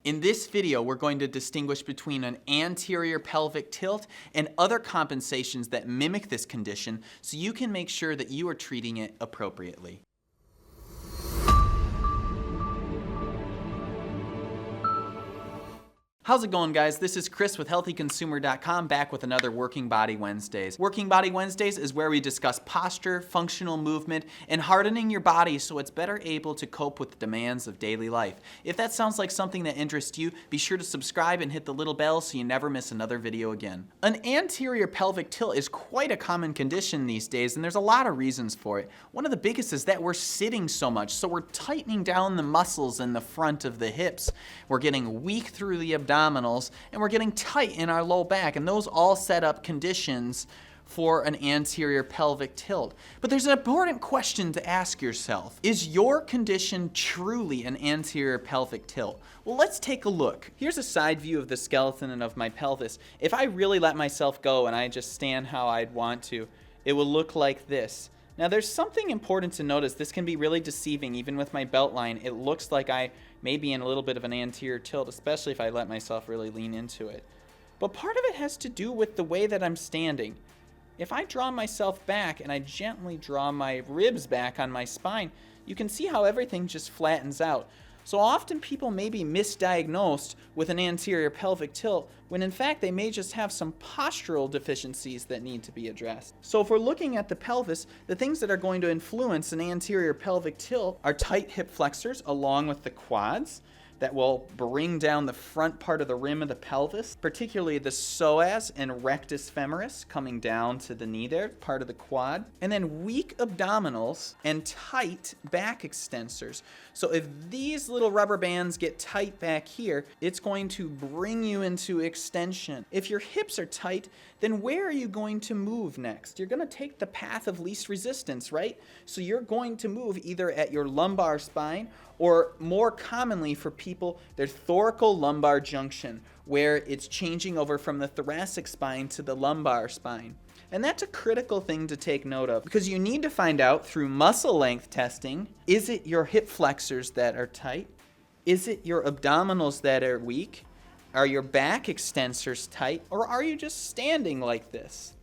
In this video, we're going to distinguish between an anterior pelvic tilt and other compensations that mimic this condition so you can make sure that you are treating it appropriately. How's it going, guys? This is Chris with HealthyConsumer.com, back with another Working Body Wednesdays. Working Body Wednesdays is where we discuss posture, functional movement, and hardening your body so it's better able to cope with the demands of daily life. If that sounds like something that interests you, be sure to subscribe and hit the little bell so you never miss another video again. An anterior pelvic tilt is quite a common condition these days, and there's a lot of reasons for it. One of the biggest is that we're sitting so much, so we're tightening down the muscles in the front of the hips. We're getting weak through the abdominals, and we're getting tight in our low back, and those all set up conditions for an anterior pelvic tilt. But there's an important question to ask yourself. Is your condition truly an anterior pelvic tilt? Well, let's take a look. Here's a side view of the skeleton and of my pelvis. If I really let myself go and I just stand how I'd want to, it will look like this. Now, there's something important to notice. This can be really deceiving. Even with my belt line, it looks like I may be in a little bit of an anterior tilt, especially if I let myself really lean into it. But part of it has to do with the way that I'm standing. If I draw myself back and I gently draw my ribs back on my spine, you can see how everything just flattens out. So often people may be misdiagnosed with an anterior pelvic tilt when in fact they may just have some postural deficiencies that need to be addressed. So if we're looking at the pelvis, the things that are going to influence an anterior pelvic tilt are tight hip flexors along with the quads that will bring down the front part of the rim of the pelvis, particularly the psoas and rectus femoris coming down to the knee there, part of the quad. And then weak abdominals and tight back extensors. So if these little rubber bands get tight back here, it's going to bring you into extension. If your hips are tight, then where are you going to move next? You're going to take the path of least resistance, right? So you're going to move either at your lumbar spine or more commonly for people, their thoracolumbar junction, where it's changing over from the thoracic spine to the lumbar spine. And that's a critical thing to take note of because you need to find out through muscle length testing, is it your hip flexors that are tight? Is it your abdominals that are weak? Are your back extensors tight? Or are you just standing like this?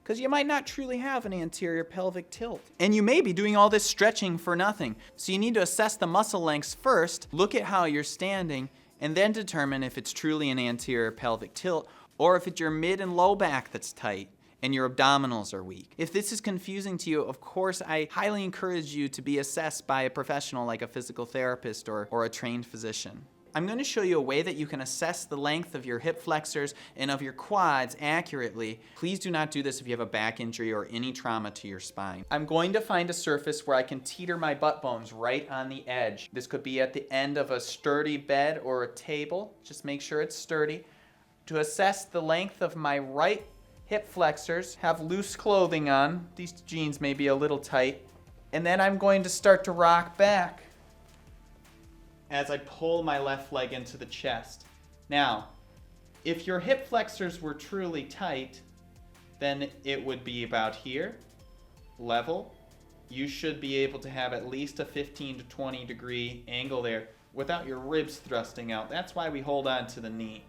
Because you might not truly have an anterior pelvic tilt. And you may be doing all this stretching for nothing. So you need to assess the muscle lengths first, look at how you're standing, and then determine if it's truly an anterior pelvic tilt or if it's your mid and low back that's tight and your abdominals are weak. If this is confusing to you, of course, I highly encourage you to be assessed by a professional like a physical therapist or a trained physician. I'm going to show you a way that you can assess the length of your hip flexors and of your quads accurately. Please do not do this if you have a back injury or any trauma to your spine. I'm going to find a surface where I can teeter my butt bones right on the edge. This could be at the end of a sturdy bed or a table. Just make sure it's sturdy. To assess the length of my right hip flexors, have loose clothing on. These jeans may be a little tight. And then I'm going to start to rock back as I pull my left leg into the chest. Now, if your hip flexors were truly tight, then it would be about here, level. You should be able to have at least a 15 to 20 degree angle there without your ribs thrusting out. That's why we hold on to the knee.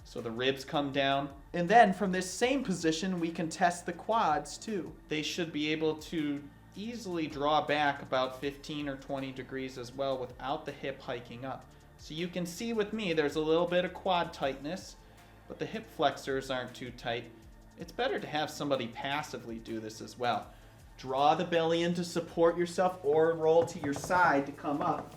So the ribs come down. And then from this same position, we can test the quads too. They should be able to easily draw back about 15 or 20 degrees as well without the hip hiking up. So you can see with me there's a little bit of quad tightness, but the hip flexors aren't too tight. It's better to have somebody passively do this as well. Draw the belly in to support yourself or roll to your side to come up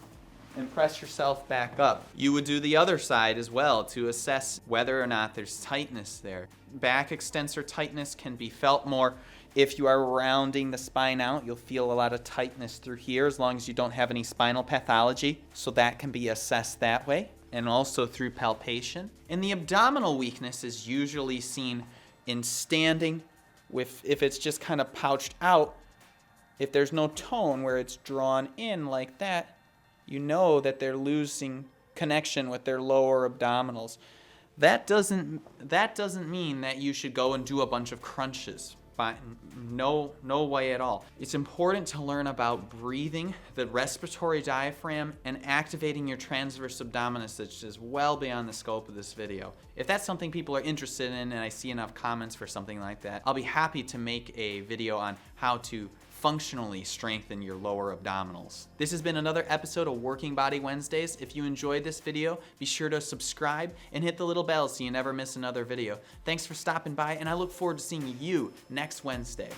and press yourself back up. You would do the other side as well to assess whether or not there's tightness there. Back extensor tightness can be felt more if you are rounding the spine out. You'll feel a lot of tightness through here as long as you don't have any spinal pathology. So that can be assessed that way and also through palpation. And the abdominal weakness is usually seen in standing if it's just kind of pouched out. If there's no tone where it's drawn in like that, you know that they're losing connection with their lower abdominals. That doesn't mean that you should go and do a bunch of crunches. No way at all. It's important to learn about breathing, the respiratory diaphragm, and activating your transverse abdominis, which is well beyond the scope of this video. If that's something people are interested in and I see enough comments for something like that, I'll be happy to make a video on how to functionally strengthen your lower abdominals. This has been another episode of Working Body Wednesdays. If you enjoyed this video, be sure to subscribe and hit the little bell so you never miss another video. Thanks for stopping by, and I look forward to seeing you next Wednesday.